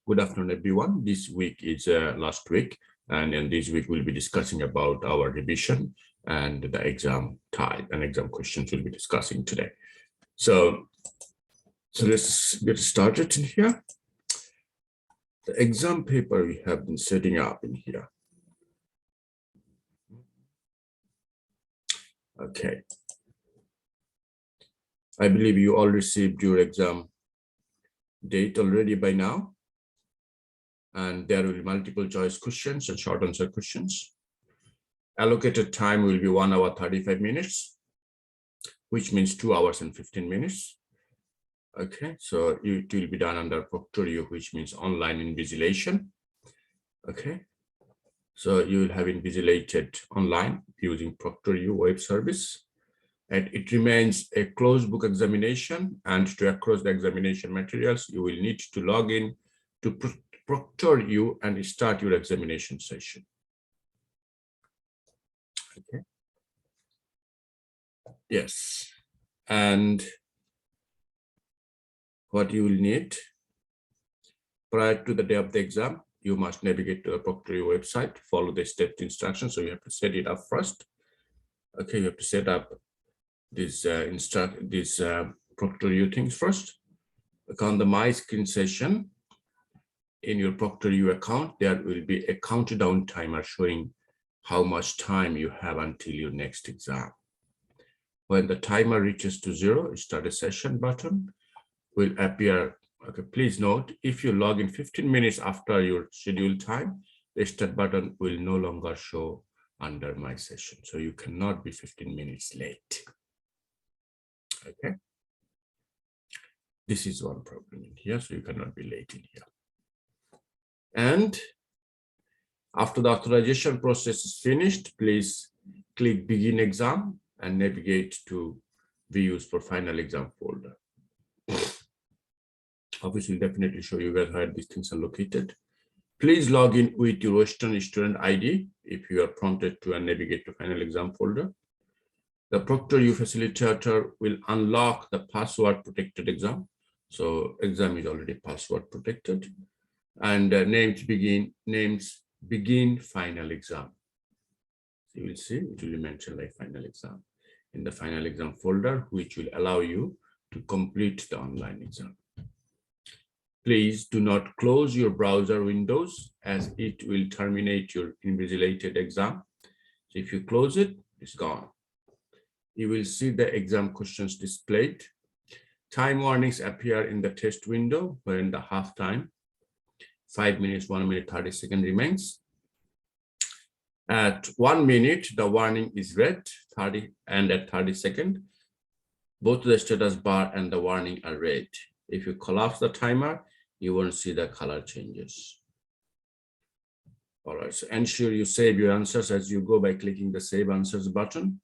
Good afternoon, everyone. This week is last week, and in this week we'll be discussing about our revision and the exam type and exam questions we'll be discussing today. So let's get started in here. The exam paper we have been setting up in here. Okay. I believe you all received your exam date already by now. And there will be multiple choice questions and short answer questions. Allocated time will be 1 hour 35 minutes, which means 2 hours and 15 minutes. Okay, so it will be done under Proctorio, which means online invigilation. Okay, so you will have invigilated online using Proctorio web service. And it remains a closed book examination, and to access the examination materials, you will need to log in to Proctorio and start your examination session. Okay. Yes, and what you will need prior to the day of the exam, you must navigate to the Proctorio website, follow the stepped instructions. So you have to set it up first. Okay, you have to set up this Proctorio things first. Look on the My Screen session. In your Proctorio account, there will be a countdown timer showing how much time you have until your next exam. When the timer reaches to 0, start a session button will appear. Okay, please note, if you log in 15 minutes after your scheduled time, the start button will no longer show under My Session. So you cannot be 15 minutes late. Okay. This is one problem in here, so you cannot be late in here. And after the authorization process is finished, please click Begin Exam and navigate to Views for Final Exam folder. Office will definitely show you guys where these things are located. Please log in with your Western student ID if you are prompted to navigate to Final Exam folder. The Proctorio facilitator will unlock the password protected exam. So exam is already password protected. And names begin final exam. You will see it will be mentioned like final exam in the final exam folder, which will allow you to complete the online exam. Please do not close your browser windows as it will terminate your invigilated exam. So if you close it, it's gone. You will see the exam questions displayed. Time warnings appear in the test window when the half time, 5 minutes, 1 minute, 30 seconds remains. At 1 minute, the warning is red, 30, and at 30 seconds, both the status bar and the warning are red. If you collapse the timer, you won't see the color changes. All right, so ensure you save your answers as you go by clicking the Save Answers button.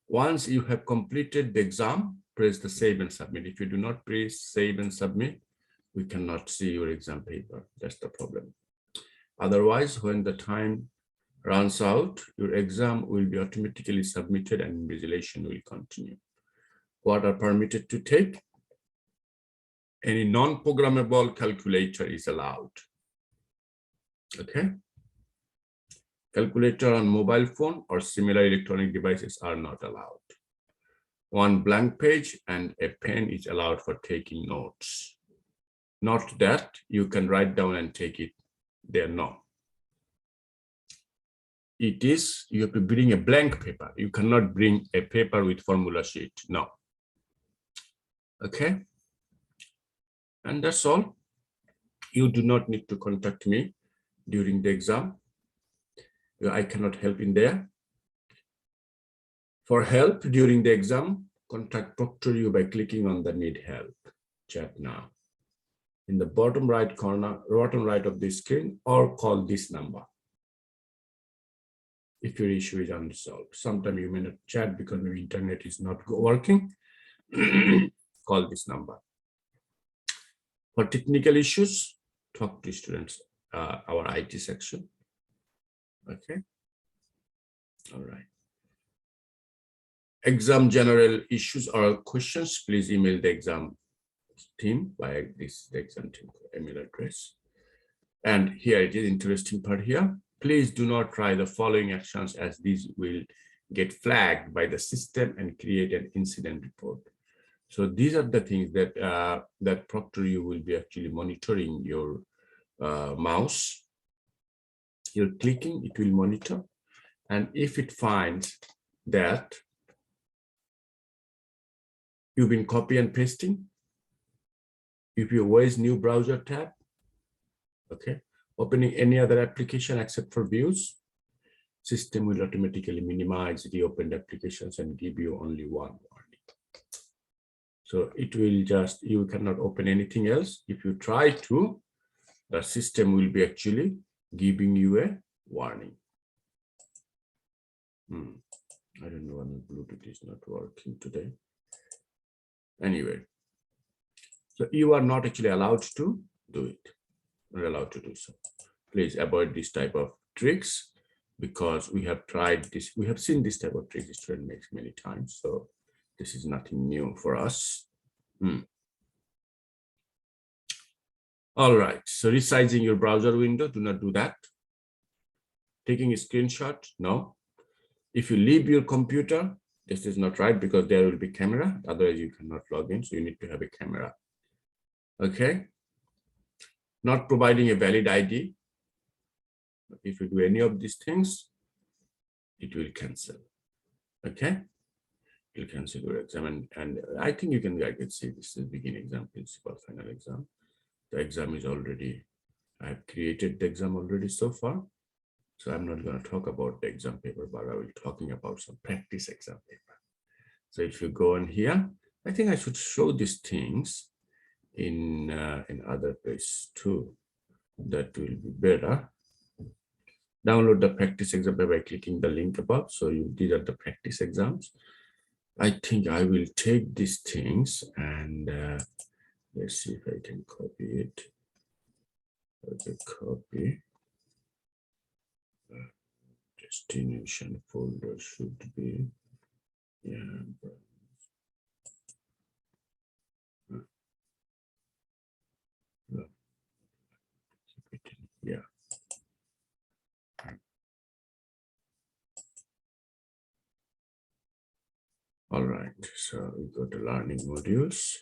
Once you have completed the exam, press the Save and Submit. If you do not press Save and Submit, we cannot see your exam paper. That's the problem. Otherwise, when the time runs out, your exam will be automatically submitted and invigilation will continue. What are permitted to take? Any non-programmable calculator is allowed. Okay. Calculator on mobile phone or similar electronic devices are not allowed. One blank page and a pen is allowed for taking notes. Not that you can write down and take it there, no. It is, you have to bring a blank paper. You cannot bring a paper with formula sheet, no. Okay. And that's all. You do not need to contact me during the exam. I cannot help in there. For help during the exam, contact Proctorio by clicking on the Need Help chat now in the bottom right corner, bottom right of the screen, or call this number if your issue is unresolved. Sometimes you may not chat because your internet is not working. Call this number. For technical issues, talk to students, our IT section. Okay. All right. Exam general issues or questions, please email the exam team via the exam team email address. And here it is interesting part here. Please do not try the following actions as these will get flagged by the system and create an incident report. So these are the things that that Proctor you will be actually monitoring your mouse. You're clicking, it will monitor. And if it finds that you've been copy and pasting, if you always new browser tab, okay, opening any other application except for views, system will automatically minimize the opened applications and give you only one warning. So it will just, you cannot open anything else. If you try to, the system will be actually giving you a warning. I don't know why my Bluetooth is not working today. Anyway, so you are not actually allowed to do it. Not allowed to do so. Please avoid this type of tricks because we have tried this. We have seen this type of tricks the student makes many times. So this is nothing new for us. All right. So resizing your browser window, do not do that. Taking a screenshot, no. If you leave your computer, this is not right because there will be camera. Otherwise, you cannot log in. So you need to have a camera. Okay. Not providing a valid ID. If you do any of these things, it will cancel. Okay. It will cancel your exam. And I think you can, I can say this is beginning exam, principal, final exam. The exam is already, I have created the exam already so far. So I'm not going to talk about the exam paper, but I will be talking about some practice exam paper. So if you go in here, I think I should show these things in other place too. That will be better. Download the practice exam by clicking the link above. So these are the practice exams. I think I will take these things and let's see if I can copy it. Okay, copy. Destination folder should be, yeah. Yeah. All right, so we go to learning modules.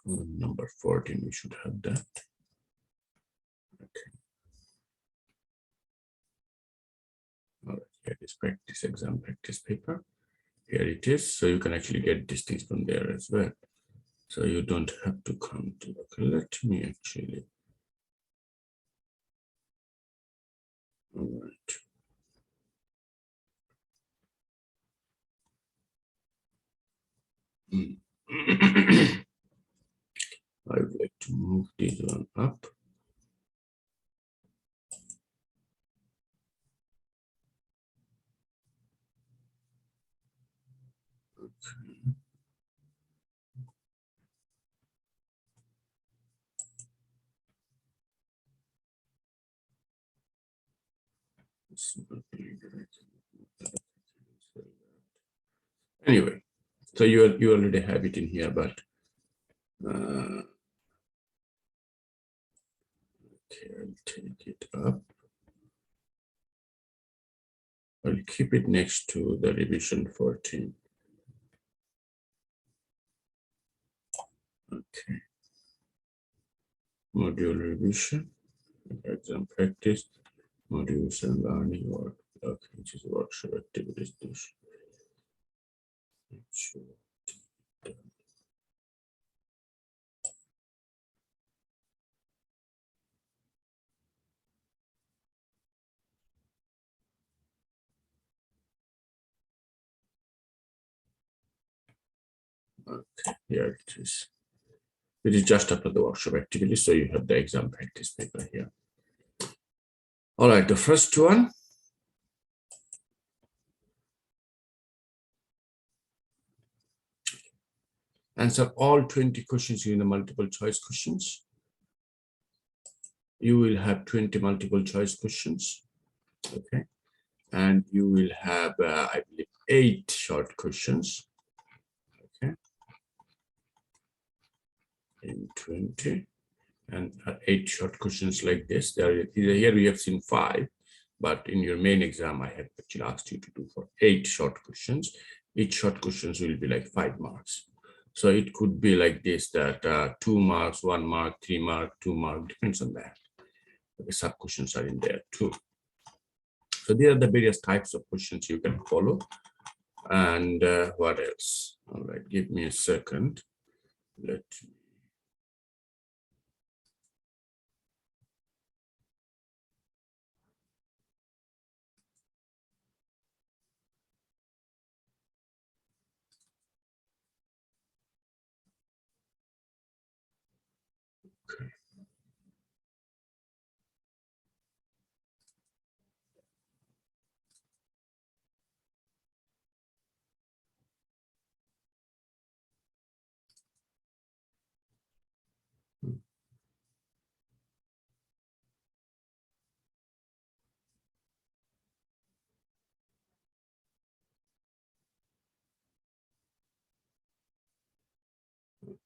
Number 14, we should have that. Okay. All right, here is practice exam, practice paper. Here it is. So you can actually get these things from there as well. So you don't have to come to, okay, let me actually. All right. I would like to move this one up. Okay. Anyway, so you already have it in here, but okay, I'll take it up. I'll keep it next to the revision 14. Okay. Module revision, exam practice, modules and learning work, okay, which is workshop activities. Okay, here it is. It is just after the workshop activity, so you have the exam practice paper here. All right, the first one. Answer all 20 questions in the multiple choice questions. You will have 20 multiple choice questions, okay? And you will have, I believe, 8 short questions, okay? In 20. and 8 short questions like this. Here we have seen 5, but in your main exam, I have actually asked you to do for 8 short questions. Each short questions will be like 5 marks. So it could be like this, that 2 marks, 1 mark, 3 mark, 2 mark, depends on that. The sub questions are in there too. So there are the various types of questions you can follow. And what else? All right, give me a second. Let me. Okay.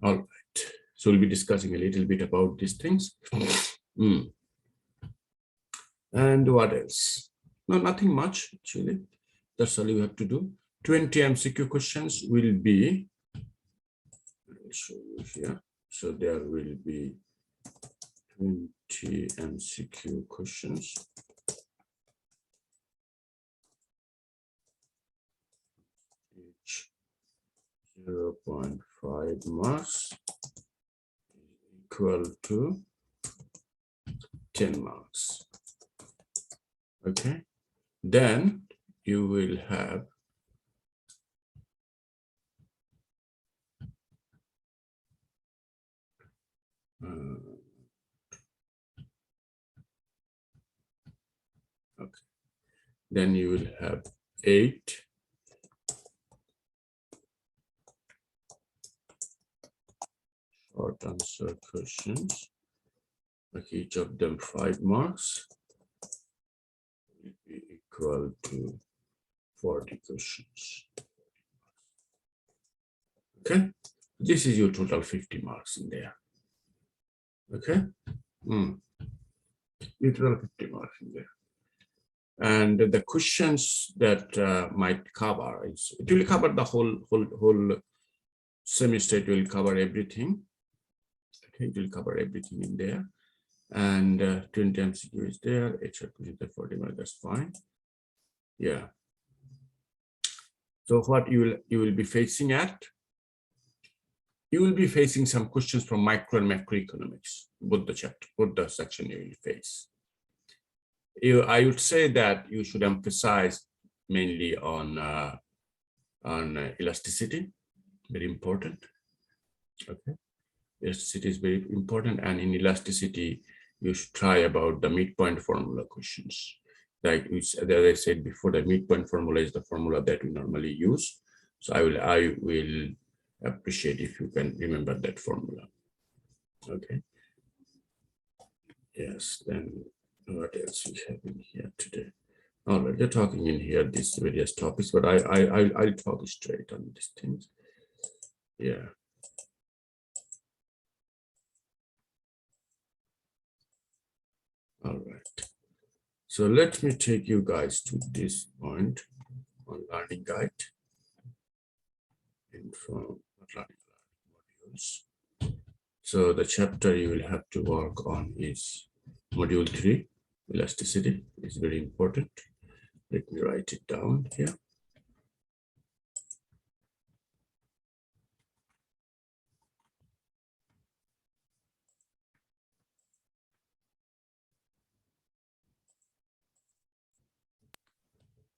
All right. So we'll be discussing a little bit about these things. And what else? No, nothing much, actually. That's all you have to do. 20 MCQ questions will be, I'll show you here. So there will be 20 MCQ questions. Each 0.5 marks equal to 10 marks. Okay. Then you will have okay. Then you will have 8 short answer questions, like each of them 5 marks, will be equal to 40 questions. Okay, this is your total 50 marks in there. Okay, your total 50 marks in there. And the questions that might cover is, it will cover the whole semester. It will cover everything. Okay, it will cover everything in there. And 20 MCQ is there. HR is the 40 marks. That's fine. Yeah. So what you will be facing at? You will be facing some questions from micro and macroeconomics. Both the chapter, both the section you will face. I would say that you should emphasize mainly on elasticity, very important. Okay, elasticity is very important, and in elasticity, you should try about the midpoint formula questions. Like as I said before, the midpoint formula is the formula that we normally use. So I will appreciate if you can remember that formula. Okay. Yes. Then what else we have in here today? All right, you're talking in here these various topics, but I'll talk straight on these things. Yeah. All right. So let me take you guys to this point on learning guide. From learning modules. So the chapter you will have to work on is module 3, elasticity. It's very important. Let me write it down here.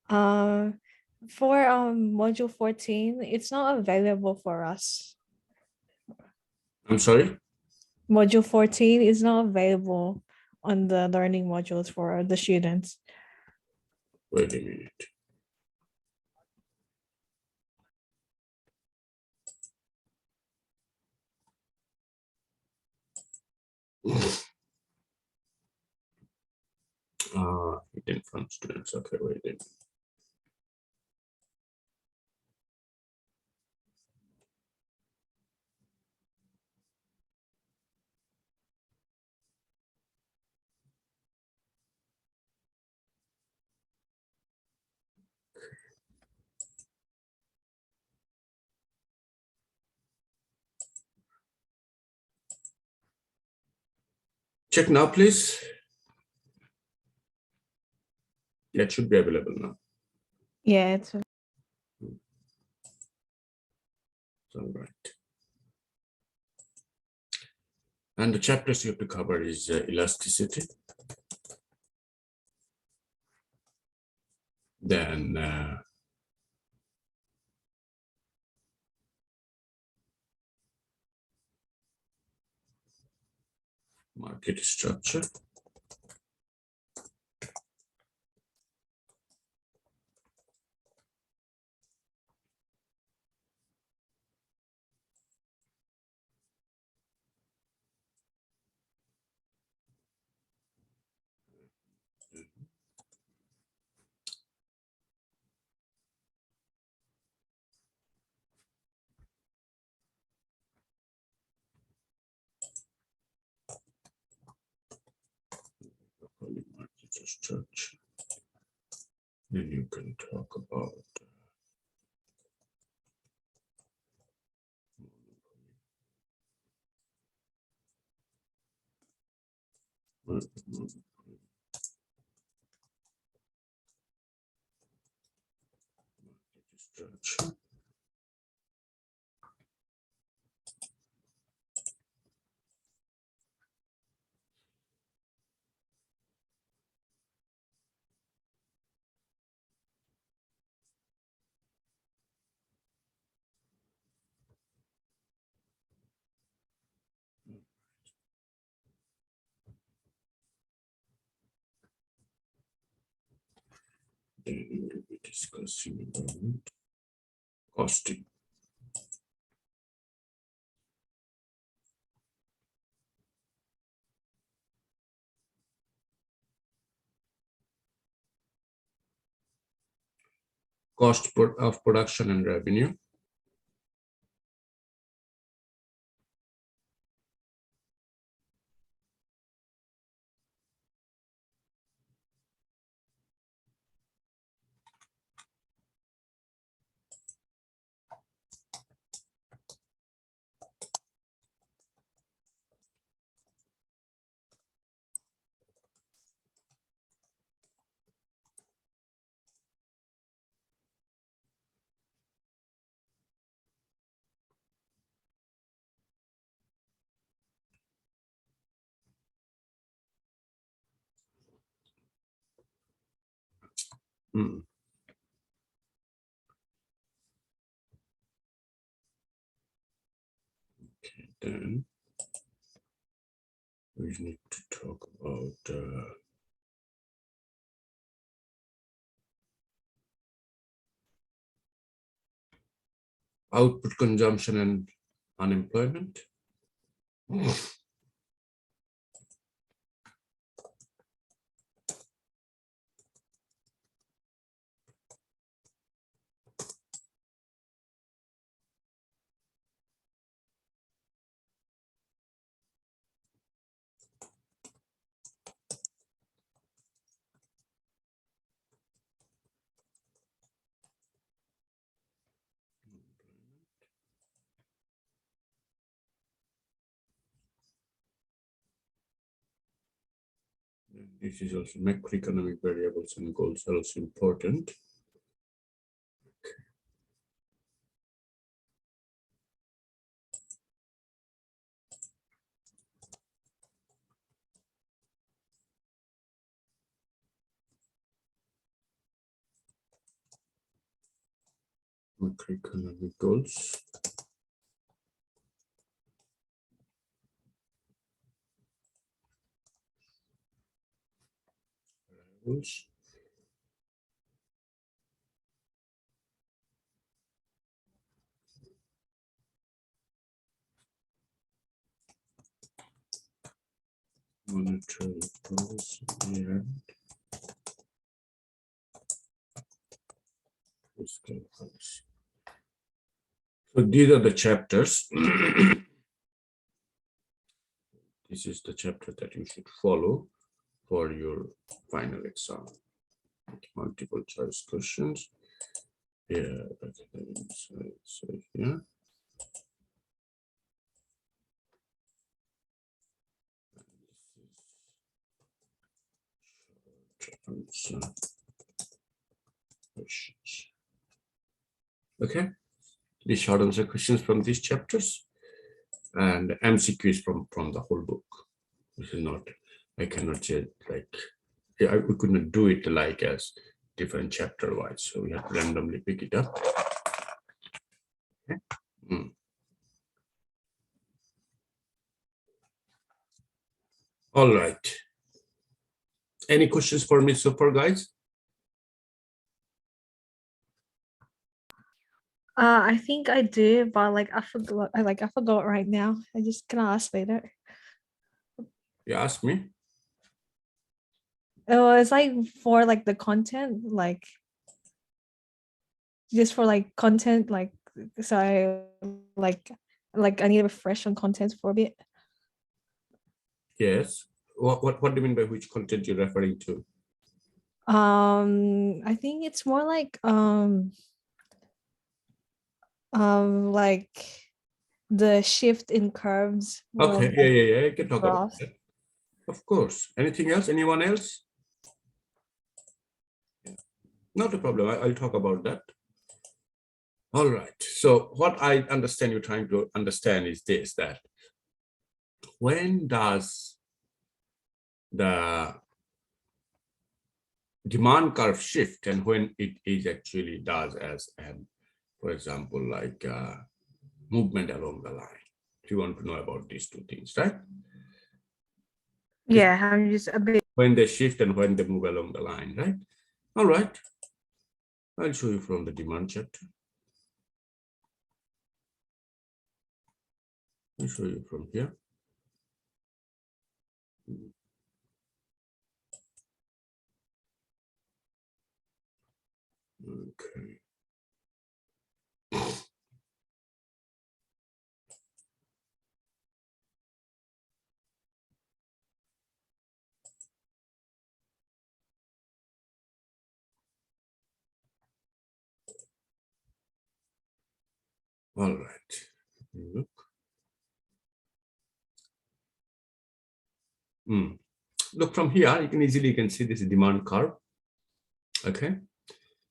Um, for module 14, it's not available for us. I'm sorry? Module 14 is not available on the learning modules for the students. Wait a minute. Hidden from students. Okay, wait a minute. Check now, please. That should be available now. Yeah, it's All right. And the chapters you have to cover is elasticity. Then market structure. Market structure. Then you can talk about structure. Then we will be discussing about costing. Cost of production and revenue. Hmm. Okay, then we need to talk about output consumption and unemployment. This is also macroeconomic variables and goals are also important. Macroeconomic goals. Monetary policy and fiscal policy. So these are the chapters. This is the chapter that you should follow for your final exam. Multiple choice questions. Yeah, so here. Answer questions. Okay, these short answer questions from these chapters, and MCQs from the whole book. This is not, I cannot say like, yeah, we could not do it like as different chapter wise, so we have to randomly pick it up. Okay. All right. Any questions for me so far, guys? I think I do, but like I forgot. I forgot right now. I just can ask later. You ask me. Oh, it's like for like the content, like just for like content, like so I I need to refresh on content for a bit. Yes. What do you mean by which content you're referring to? I think it's more like the shift in curves. Okay. Yeah. I can talk about Graphs. that. Of course. Anything else? Anyone else? Not a problem. I'll talk about that. All right. So what I understand you're trying to understand is this, that when does the demand curve shift and when it is actually does as for example, like movement along the line. If you want to know about these two things, right? Yeah, I'm just a bit. When they shift and when they move along the line, right? All right. I'll show you from the demand chapter. I'll show you from here. Okay. All right. Look. Look from here, you can see this demand curve. Okay.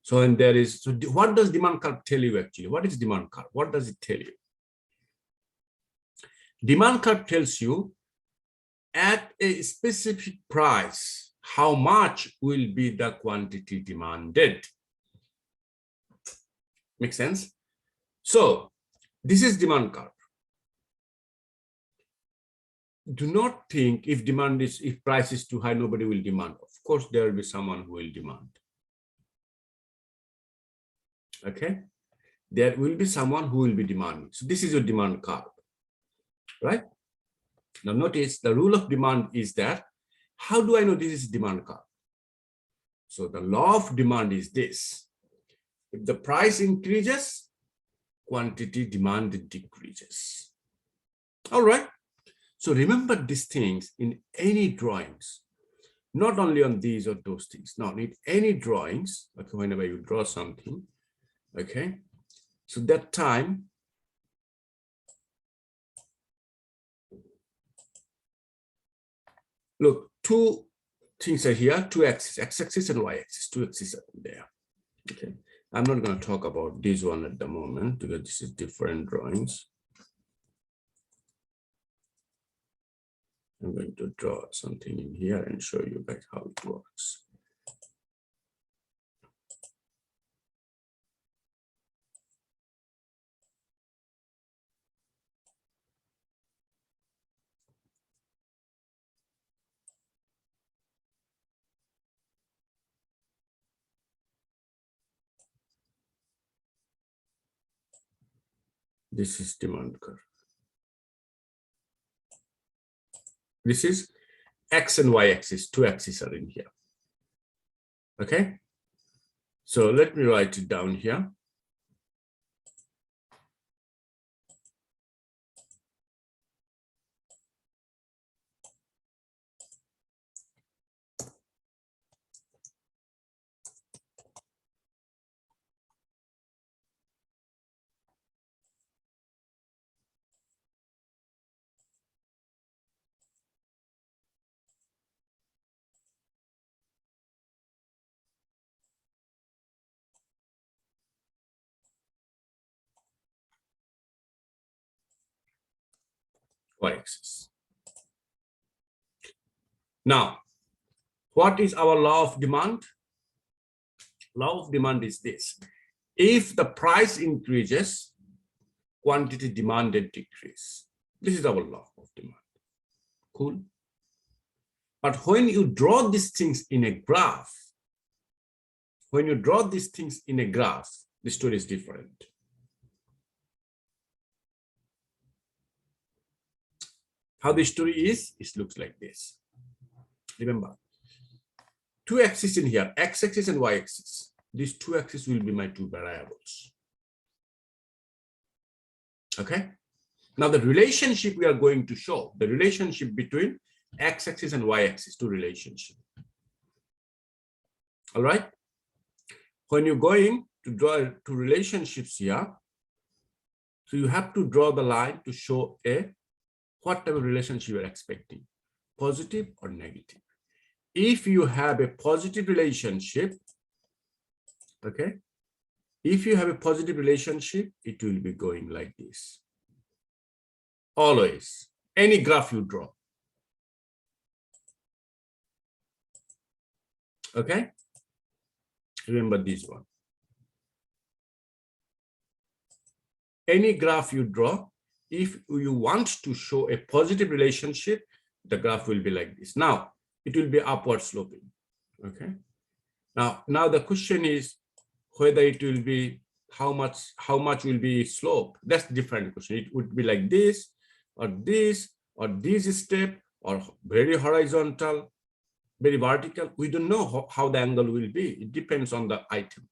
So, and there is, so what does demand curve tell you actually? What is demand curve? What does it tell you? Demand curve tells you at a specific price, how much will be the quantity demanded. Make sense? So this is demand curve. Do not think if price is too high, nobody will demand. Of course, there will be someone who will demand. Okay, there will be someone who will be demanding. So this is your demand curve, right? Now notice the rule of demand is that, how do I know this is demand curve? So the law of demand is this: if the price increases, quantity demand decreases. All right. So remember these things in any drawings, not only on these or those things. Now, in any drawings, okay, whenever you draw something, okay, so that time, look, two things are here, two axes, x-axis and y-axis, two axes are there. Okay, I'm not going to talk about this one at the moment because this is different drawings. I'm going to draw something in here and show you guys how it works. This is demand curve. This is X and Y axis, two axes are in here. Okay. So let me write it down here. Y-axis. Now, what is our law of demand? Law of demand is this. If the price increases, quantity demanded decrease. This is our law of demand. Cool. But when you draw these things in a graph, the story is different. How the story is, it looks like this. Remember, two axes in here, x-axis and y-axis. These two axes will be my two variables. Okay. Now the relationship we are going to show, the relationship between x-axis and y-axis, two relationship. All right. When you're going to draw two relationships here, so you have to draw the line to show what type of relationship you're expecting, positive or negative. If you have a positive relationship, okay, if you have a positive relationship, it will be going like this. Always, any graph you draw. Okay, remember this one. Any graph you draw, if you want to show a positive relationship, the graph will be like this. Now, it will be upward sloping. Okay. Now the question is whether it will be how much will be slope. That's different question. It would be like this, or this step, or very horizontal, very vertical. We don't know how the angle will be. It depends on the item.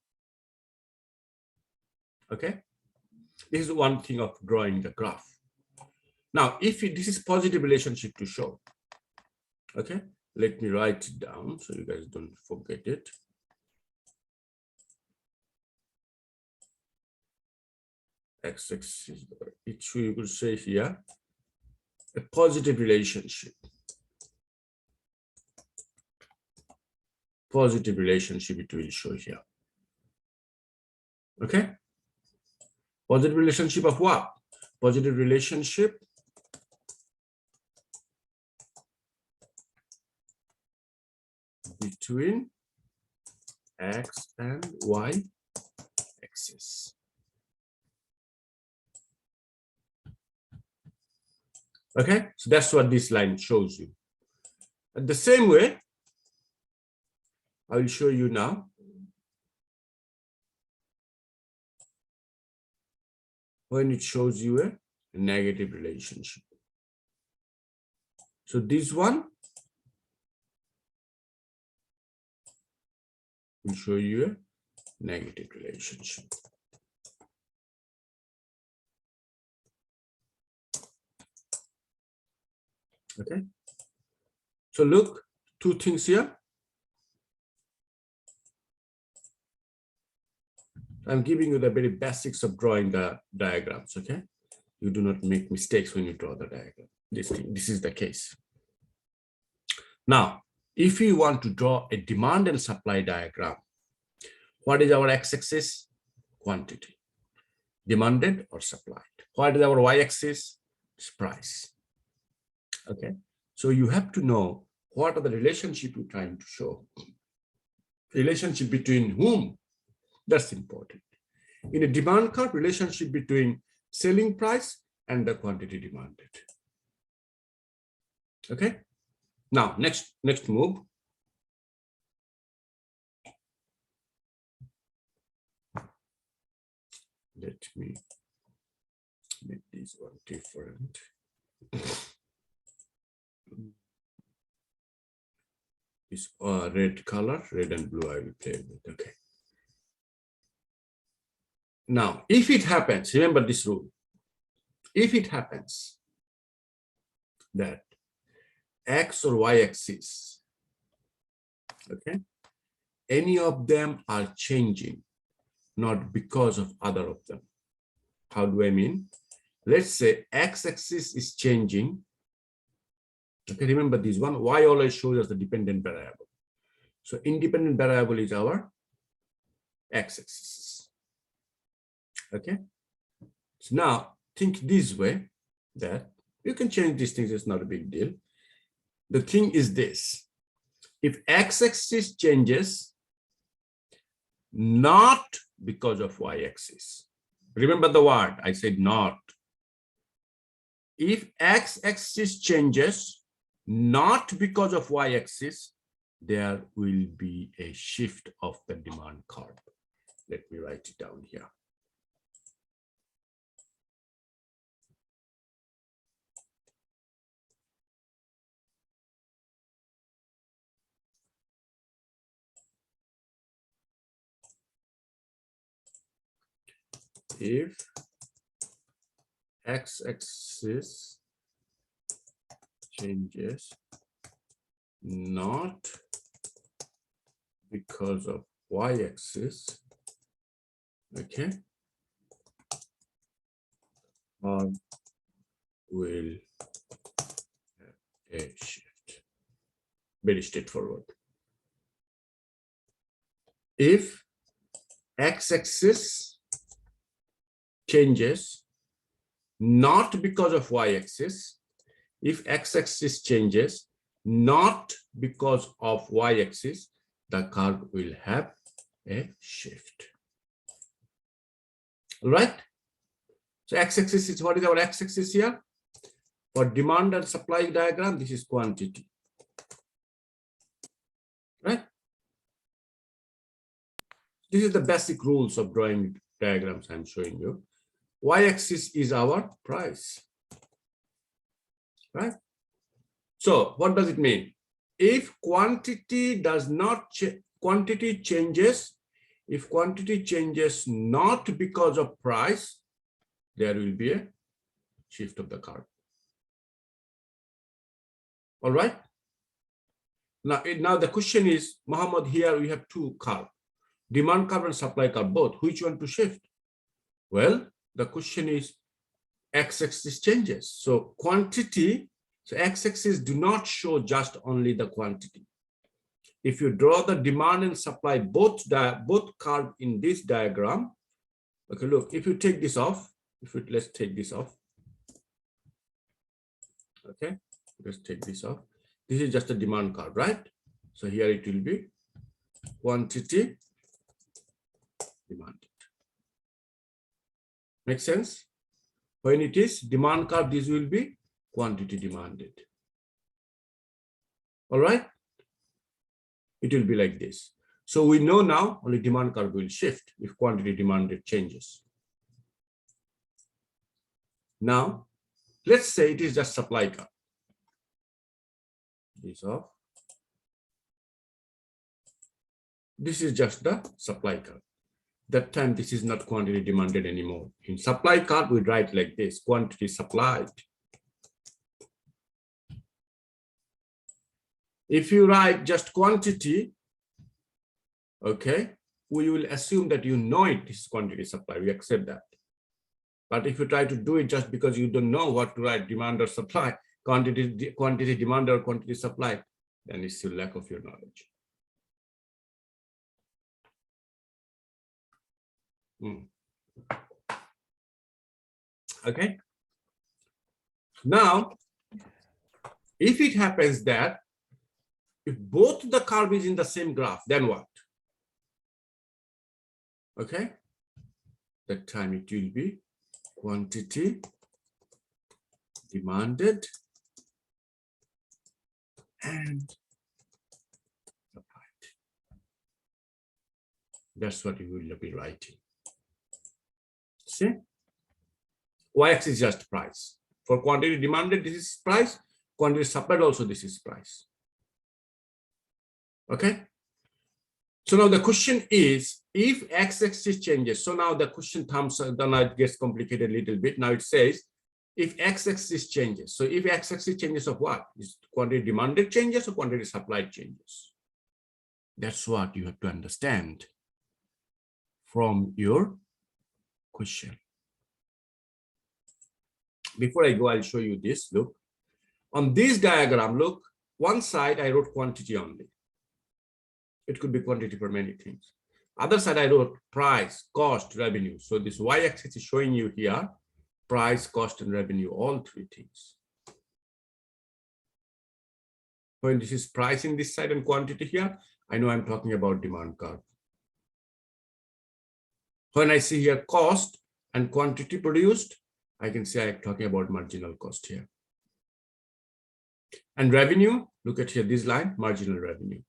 Okay. This is one thing of drawing the graph. Now, if this is positive relationship to show, okay, let me write it down so you guys don't forget it. X-axis, we will say here, a positive relationship. Positive relationship it will show here. Okay. Positive relationship of what? Positive relationship between X and Y axis. Okay, so that's what this line shows you. And the same way, I will show you now. When it shows you a negative relationship. So this one will show you a negative relationship. Okay. So look, two things here. I'm giving you the very basics of drawing the diagrams, okay? You do not make mistakes when you draw the diagram. This is the case. Now, if you want to draw a demand and supply diagram, what is our x-axis? Quantity. Demanded or supplied. What is our y-axis? Price. Okay. So you have to know what are the relationship you're trying to show. Relationship between whom? That's important. In a demand curve, relationship between selling price and the quantity demanded. Okay. Now, next move. Let me make this one different. This red color, red and blue, I will play with. Okay. Now, if it happens, remember this rule. If it happens that X or Y axis, okay, any of them are changing, not because of other of them. How do I mean? Let's say X axis is changing. Okay, remember this one, Y always shows us the dependent variable. So independent variable is our X axis. Okay. So now think this way, that you can change these things, it's not a big deal. The thing is this, if X axis changes, not because of Y axis. Remember the word, I said not. If X axis changes, not because of Y axis, there will be a shift of the demand curve. Let me write it down here. If X-axis changes, not because of Y-axis, okay, or will have a shift. Very straightforward. If X-axis changes, not because of Y-axis, if X-axis changes, not because of Y-axis, the curve will have a shift. All right. So X-axis is, what is our X-axis here? For demand and supply diagram, this is quantity. Right. This is the basic rules of drawing diagrams I'm showing you. Y-axis is our price. Right. So what does it mean? If quantity does not change, quantity changes, if quantity changes not because of price, there will be a shift of the curve. All right. Now the question is, Muhammad, here we have two curves, demand curve and supply curve both. Which one to shift? Well, the question is X-axis changes. So quantity, so X-axis do not show just only the quantity. If you draw the demand and supply both curve in this diagram, okay, look, if you take this off, let's take this off. Okay, let's take this off. This is just a demand curve, right? So here it will be quantity demanded. Make sense? When it is demand curve, this will be quantity demanded. All right? It will be like this. So we know now only demand curve will shift if quantity demanded changes. Now, let's say it is just supply curve. This off. This is just the supply curve. That time, this is not quantity demanded anymore. In supply curve, we write like this, quantity supplied. If you write just quantity, okay, we will assume that you know it is quantity supply. We accept that. But if you try to do it just because you don't know what to write, demand or supply, quantity demand or quantity supply, then it's still lack of your knowledge. Okay. Now, if it happens that if both the curve is in the same graph, then what? Okay. That time it will be quantity demanded and supplied. That's what you will be writing. See? Y-axis is just price. For quantity demanded, this is price. Quantity supplied also, this is price. Okay. So now the question is, if x-axis changes, so now the question comes, then it gets complicated a little bit. Now it says, if x-axis changes, so if x-axis changes of what? Is quantity demanded changes or quantity supplied changes? That's what you have to understand from your question. Before I go, I'll show you this. Look, on this diagram, look, one side I wrote quantity only. It could be quantity for many things. Other side I wrote price, cost, revenue. So this y-axis is showing you here price, cost, and revenue, all three things. When this is price in this side and quantity here, I know I'm talking about demand curve. When I see here cost and quantity produced, I can say I'm talking about marginal cost here. And revenue, look at here, this line, marginal revenue.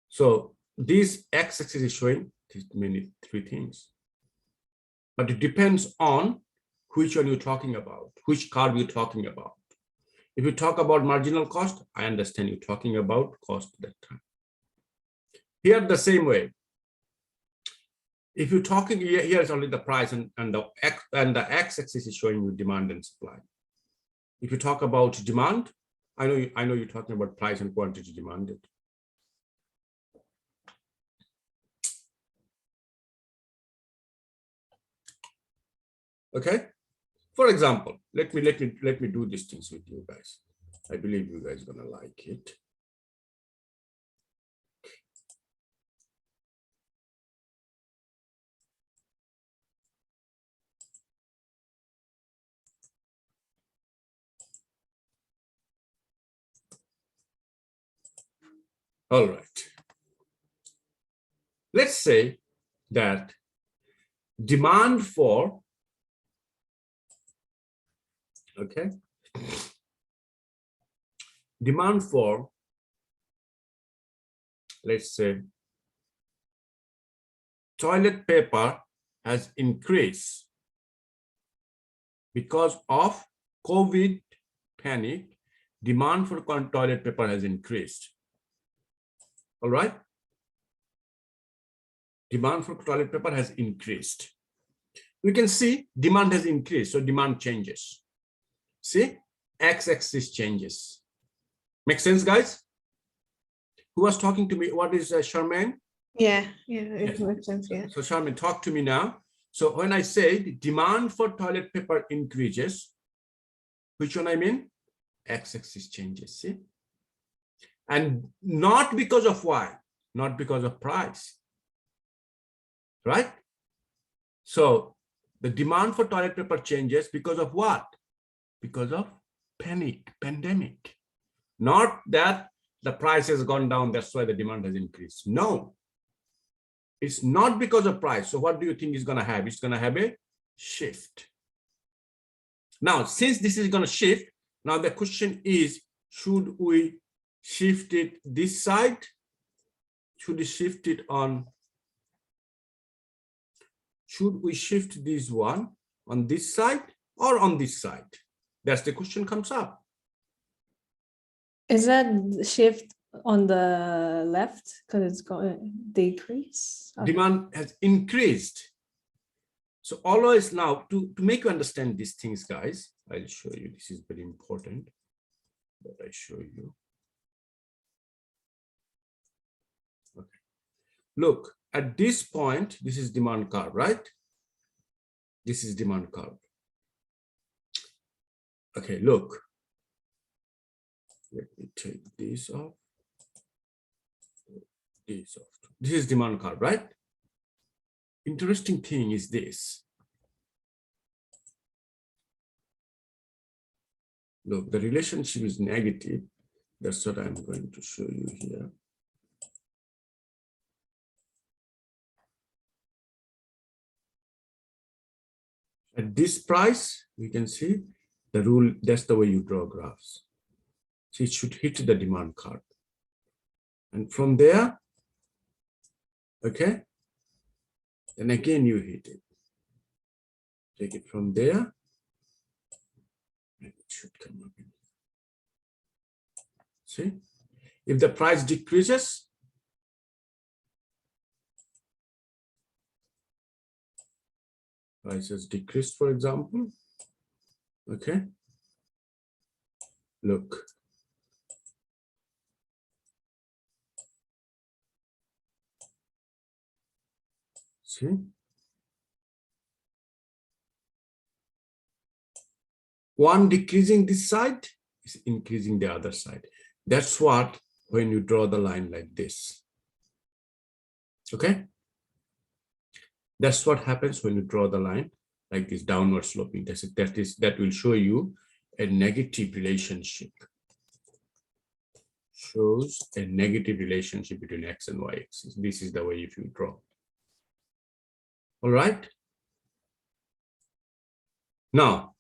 So this x-axis is showing three things. But it depends on which one you're talking about, which curve you're talking about. If you talk about marginal cost, I understand you're talking about cost that time. Here the same way. If you're talking here is only the price and the x-axis is showing you demand and supply. If you talk about demand, I know you're talking about price and quantity demanded. Okay. For example, let me do these things with you guys. I believe you guys are gonna like it. All right. Let's say that demand for, okay, demand for, let's say, toilet paper has increased because of COVID panic. Demand for toilet paper has increased. All right. Demand for toilet paper has increased. We can see demand has increased, so demand changes. See, x-axis changes. Make sense, guys? Who was talking to me? What is Charmaine? Yeah, it makes sense. Yeah. So Charmaine, talk to me now. So when I say the demand for toilet paper increases, which one I mean? X-axis changes, see? And not because of why? Not because of price, right? So the demand for toilet paper changes because of what? Because of pandemic. Not that the price has gone down, that's why the demand has increased. No, it's not because of price. So what do you think is going to have? It's going to have a shift. Now, since this is going to shift, now the question is, should we shift it this side? Should we shift it on? Should we shift this one on this side or on this side? That's the question comes up. Is that shift on the left because it's going to decrease? Okay. Demand has increased. So always now, to make you understand these things, guys, I'll show you. This is very important that I show you. Okay. Look, at this point, this is demand curve, right? This is demand curve. Okay, look. Let me take this off. This off. This is demand curve, right? Interesting thing is this. Look, the relationship is negative. That's what I'm going to show you here. At this price, we can see the rule, that's the way you draw graphs. So it should hit the demand curve. And from there, okay, then again you hit it. Take it from there, should come up. See, if the price decreases, prices decreased, for example. Okay, look. See, one decreasing this side is increasing the other side. That's what when you draw the line like this. Okay, that's what happens when you draw the line like this downward sloping. That will show you a negative relationship. Shows a negative relationship between x and y axis. This is the way if you draw. All right. Now,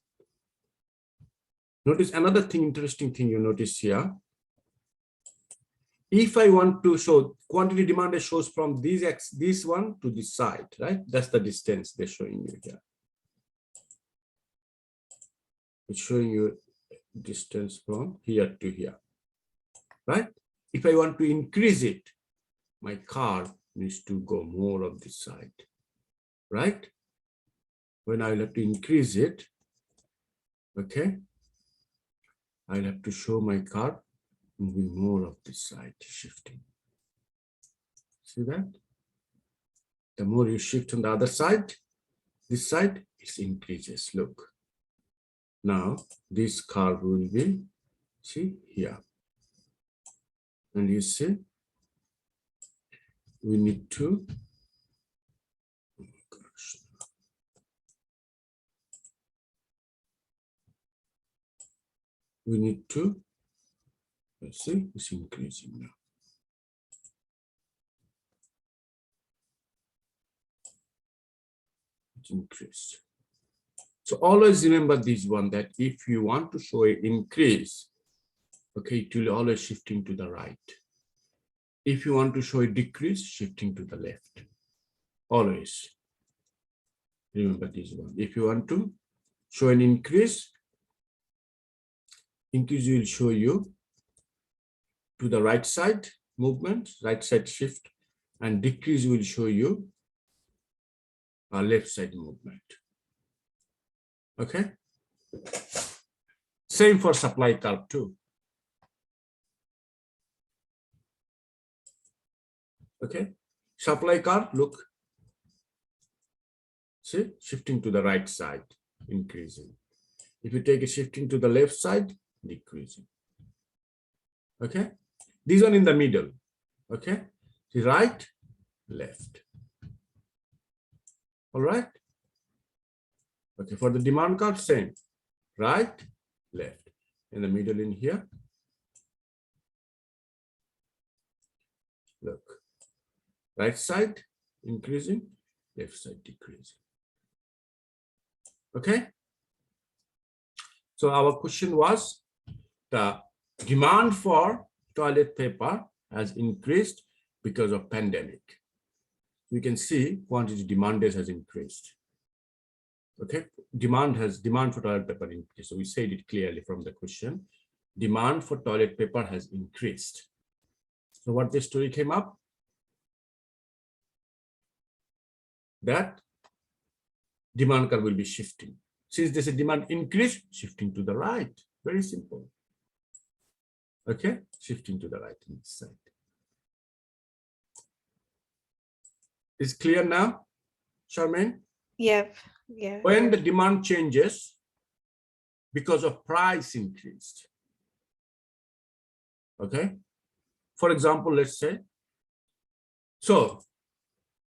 notice another thing, interesting thing you notice here. If I want to show quantity demanded shows from this one to this side, right? That's the distance they're showing you here. It's showing you distance from here to here, right? If I want to increase it, my curve needs to go more of this side, right? When I'll have to increase it, okay, I'll have to show my curve moving more of this side, shifting. See that? The more you shift on the other side, this side, it increases. Look. Now, this curve will be, see, here. And you see, we need to, oh gosh. We need to, let's see, it's increasing now. It's increased. So always remember this one, that if you want to show an increase, okay, it will always shifting to the right. If you want to show a decrease, shifting to the left. Always remember this one. If you want to show an increase will show you to the right side movement, right side shift, and decrease will show you a left side movement. Okay. Same for supply curve too. Okay. Supply curve, look. See, shifting to the right side, increasing. If you take a shifting to the left side, decreasing. Okay. This one in the middle. Okay. The right, left. All right. Okay, for the demand curve, same. Right, left. In the middle in here. Look. Right side increasing, left side decreasing. Okay. So our question was, the demand for toilet paper has increased because of pandemic. You can see quantity demanded has increased. Okay, demand for toilet paper increased. So we said it clearly from the question. Demand for toilet paper has increased. So what the story came up? That demand curve will be shifting. Since there's a demand increase, shifting to the right. Very simple. Okay, shifting to the right hand side. Is clear now, Charmaine? Yep. Yeah. When the demand changes because of price increased. Okay. For example, let's say, so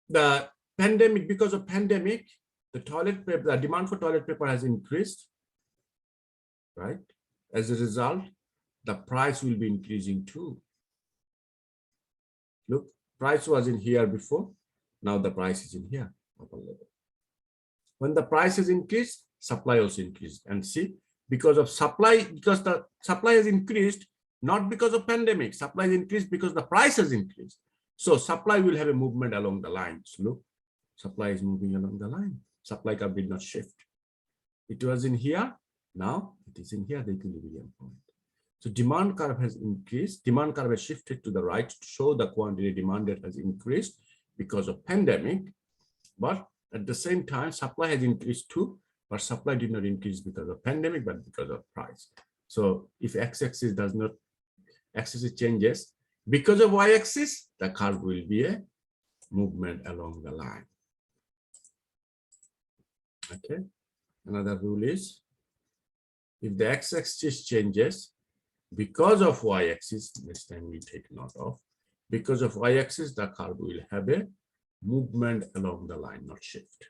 the pandemic, because of pandemic, the toilet paper, the demand for toilet paper has increased, right? As a result, the price will be increasing too. Look, price was in here before. Now the price is in here, upper level. When the price is increased, supply also increased. And see, because of supply, because the supply has increased, not because of pandemic, supply is increased because the price has increased. So supply will have a movement along the lines. Look, supply is moving along the line. Supply curve did not shift. It was in here, Now it is in here, the equilibrium point. So demand curve has increased. Demand curve has shifted to the right to show the quantity demanded has increased because of pandemic. But at the same time, supply has increased too, but supply did not increase because of pandemic, but because of price. So if x-axis does not, x-axis changes, because of y-axis, the curve will be a movement along the line. Okay. Another rule is, if the x-axis changes because of y-axis, this time we take note of, because of y-axis, the curve will have a movement along the line, not shift.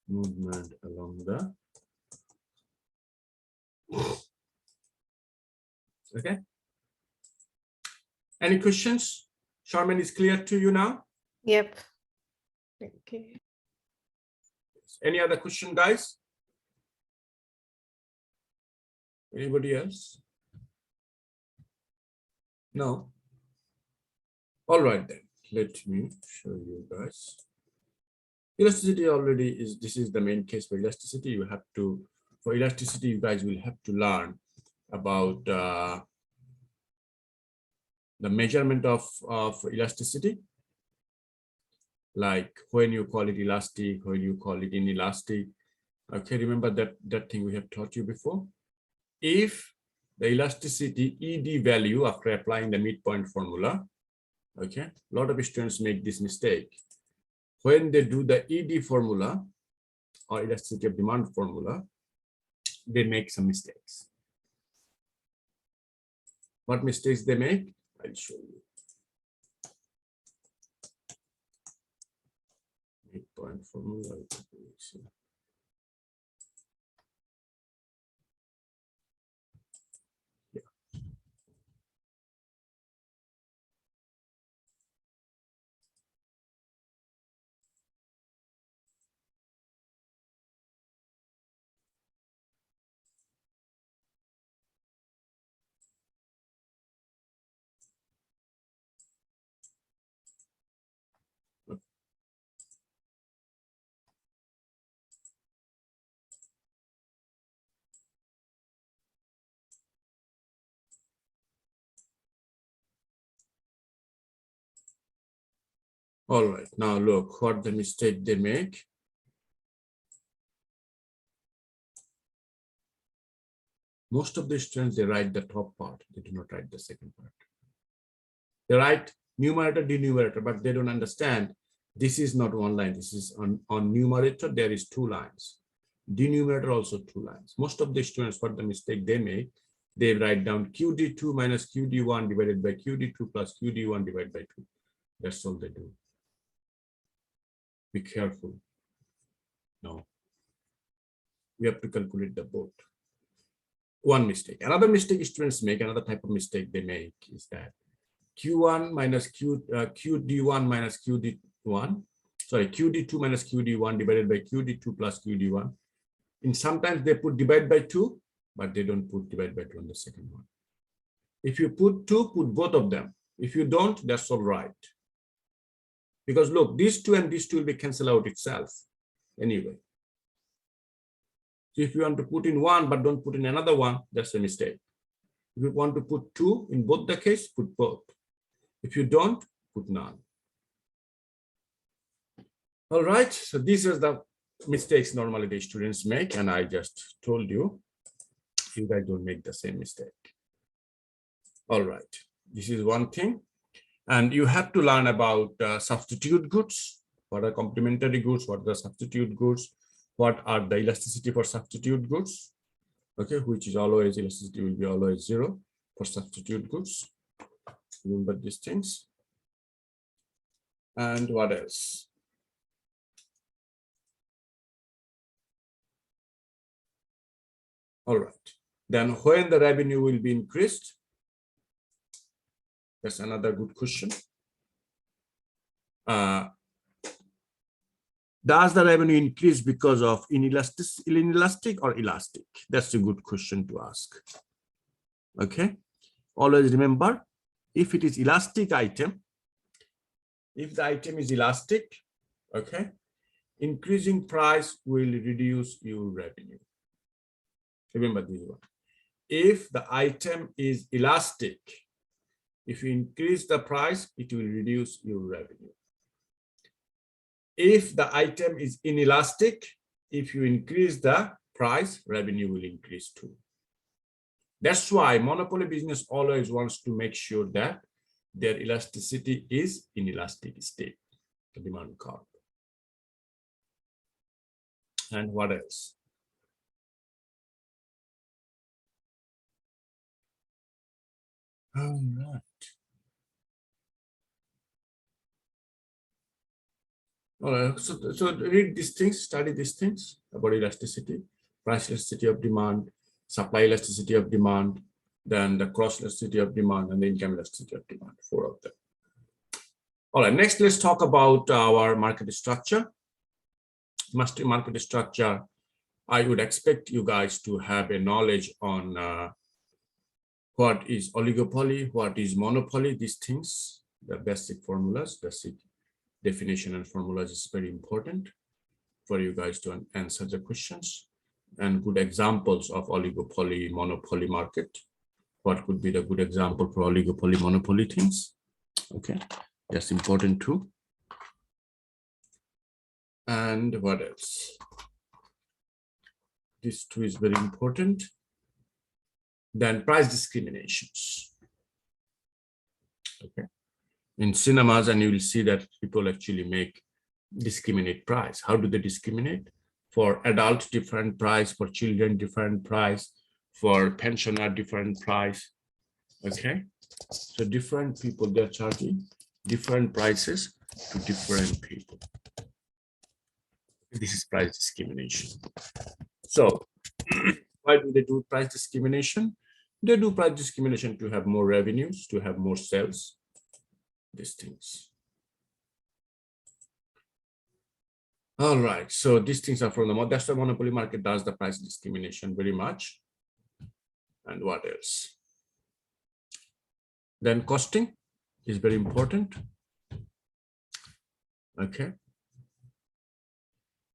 Movement along the, okay. Any questions? Sharman, is clear to you now? Yep. Okay. Any other question, guys? Anybody else? No? All right then, let me show you guys. Elasticity already is, this is the main case for elasticity. You have to, for elasticity, you guys will have to learn about the measurement of elasticity, like when you call it elastic, when you call it inelastic. Okay, remember that thing we have taught you before. If the elasticity ED value after applying the midpoint formula, okay, a lot of students make this mistake. When they do the ED formula or elasticity of demand formula, they make some mistakes. What mistakes they make? I'll show you. Midpoint formula. Yeah. All right, now look what the mistake they make. Most of the students, they write the top part. They do not write the second part. They write numerator, denominator, but they don't understand. This is not one line. This is on numerator, there is two lines. Denominator also two lines. Most of the students, what the mistake they make, they write down QD2 minus QD1 divided by QD2 plus QD1 divided by 2. That's all they do. Be careful. No. We have to calculate the both. One mistake. Another mistake students make, another type of mistake they make is that Q1 minus QD1 minus QD1, sorry, QD2 minus QD1 divided by QD2 plus QD1. And sometimes they put divide by 2, but they don't put divide by 2 on the second one. If you put 2, put both of them. If you don't, that's all right. Because look, these 2 and these 2 will be cancelled out itself anyway. So if you want to put in one, but don't put in another one, that's a mistake. If you want to put 2 in both the case, put both. If you don't, put none. All right, so these are the mistakes normally the students make, and I just told you, you guys don't make the same mistake. All right, this is one thing. And you have to learn about substitute goods. What are complementary goods? What are the substitute goods? What are the elasticity for substitute goods? Okay, which is always, elasticity will be always 0 for substitute goods. Remember these things. And what else? All right. Then when the revenue will be increased? That's another good question. Does the revenue increase because of inelastic or elastic? That's a good question to ask. Okay. Always remember, if it is elastic item, if the item is elastic, Okay. Increasing price will reduce your revenue. Remember this one. If the item is elastic, if you increase the price, it will reduce your revenue. If the item is inelastic, if you increase the price, revenue will increase too. That's why monopoly business always wants to make sure that their elasticity is in elastic state, the demand curve. And what else? All right. All right. So read these things, study these things about elasticity, price elasticity of demand, supply elasticity of demand, then the cross elasticity of demand, and the income elasticity of demand, 4 of them. All right, next let's talk about our market structure. Market structure, I would expect you guys to have a knowledge on what is oligopoly, what is monopoly, these things, the basic formulas, basic definition and formulas is very important for you guys to answer the questions, and good examples of oligopoly, monopoly market. What could be the good example for oligopoly, monopoly things? Okay, that's important too. And what else? This too is very important. Then price discriminations. Okay. In cinemas, and you will see that people actually discriminate price. How do they discriminate? For adult, different price, for children, different price, for pensioner, different price. Okay. So different people, they're charging different prices to different people. This is price discrimination. So why do they do price discrimination? They do price discrimination to have more revenues, to have more sales, these things. All right, so these things are from that's the monopoly market does the price discrimination very much. And what else? Then costing is very important. Okay.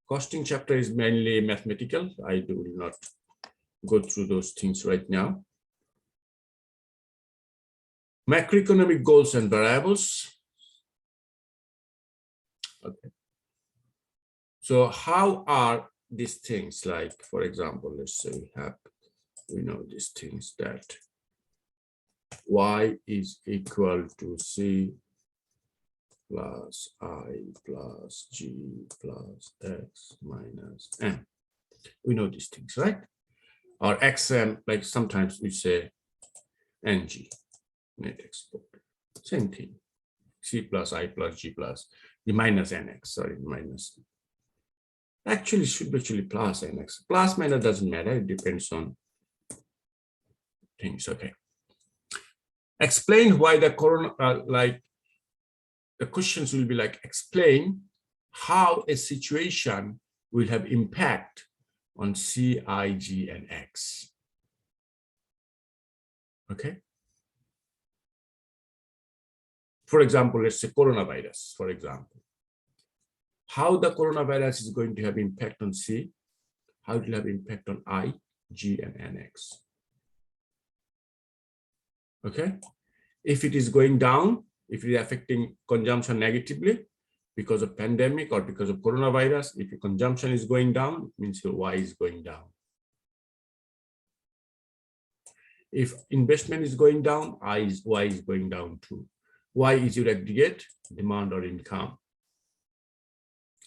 Costing chapter is mainly mathematical. I will not go through those things right now. Macroeconomic goals and variables. Okay. So how are these things, like, for example, let's say we know these things that y is equal to c plus I plus g plus x minus m. We know these things, right? Or xm, like sometimes we say ng, net export. Same thing. C plus I plus g plus the minus nx, sorry, minus. Actually, should be actually plus nx. Plus minus doesn't matter. It depends on things. Okay. Explain why the corona, the questions will be like, explain how a situation will have impact on C, I, G, and X. Okay. For example, let's say coronavirus, for example. How the coronavirus is going to have impact on C, how it will have impact on I, G, and NX. Okay. If it is going down, if it is affecting consumption negatively because of pandemic or because of coronavirus, if your consumption is going down, it means your Y is going down. If investment is going down, Y is going down too. Y is your aggregate demand or income.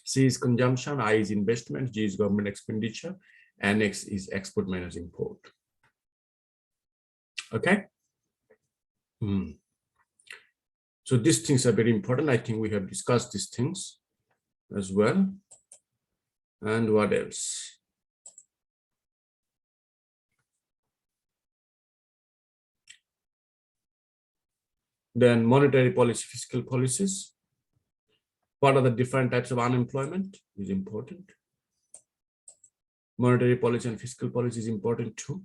C is consumption, I is investment, G is government expenditure, and X is export minus import. Okay. So these things are very important. I think we have discussed these things as well. And what else? Then monetary policy, fiscal policies. What are the different types of unemployment is important. Monetary policy and fiscal policy is important too.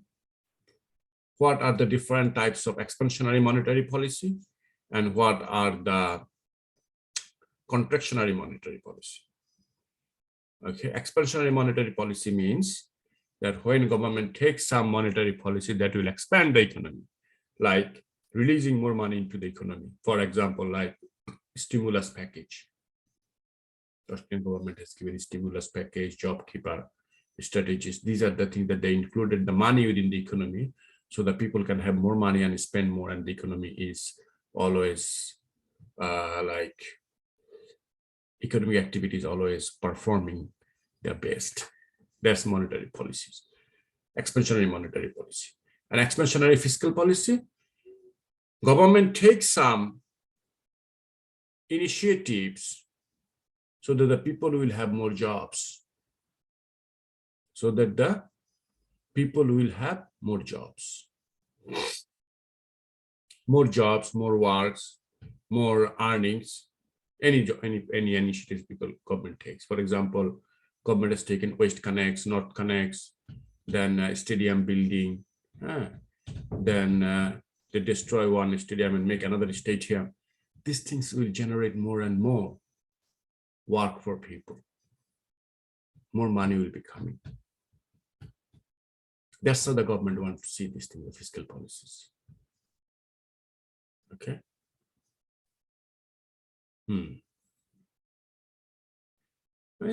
What are the different types of expansionary monetary policy and what are the contractionary monetary policy? Okay, expansionary monetary policy means that when government takes some monetary policy that will expand the economy, like releasing more money into the economy. For example, like stimulus package. The Australian government has given stimulus package, job keeper strategies. These are the things that they included the money within the economy so that people can have more money and spend more, and the economy is always like economic activities always performing their best. That's monetary policies. Expansionary monetary policy. And expansionary fiscal policy, government takes some initiatives so that the people will have more jobs. So that the people will have more jobs. More jobs, more works, more earnings, any initiatives people government takes. For example, government has taken West Connects, North Connects, then stadium building, then they destroy one stadium and make another stadium. These things will generate more and more work for people. More money will be coming. That's how the government wants to see these things, the fiscal policies. Okay. I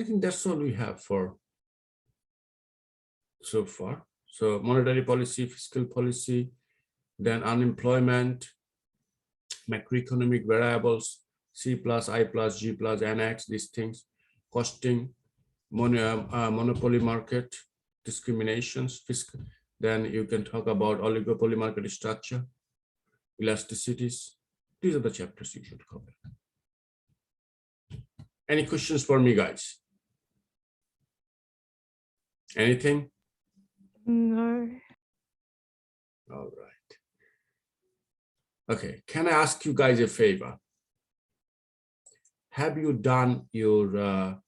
think that's all we have for so far. So monetary policy, fiscal policy, then unemployment, macroeconomic variables, C plus, I plus, G plus, NX, these things, costing, monopoly market, discriminations, fiscal. Then you can talk about oligopoly market structure, elasticities. These are the chapters you should cover. Any questions for me, guys? Anything? No. All right. Okay, can I ask you guys a favor? Have you done your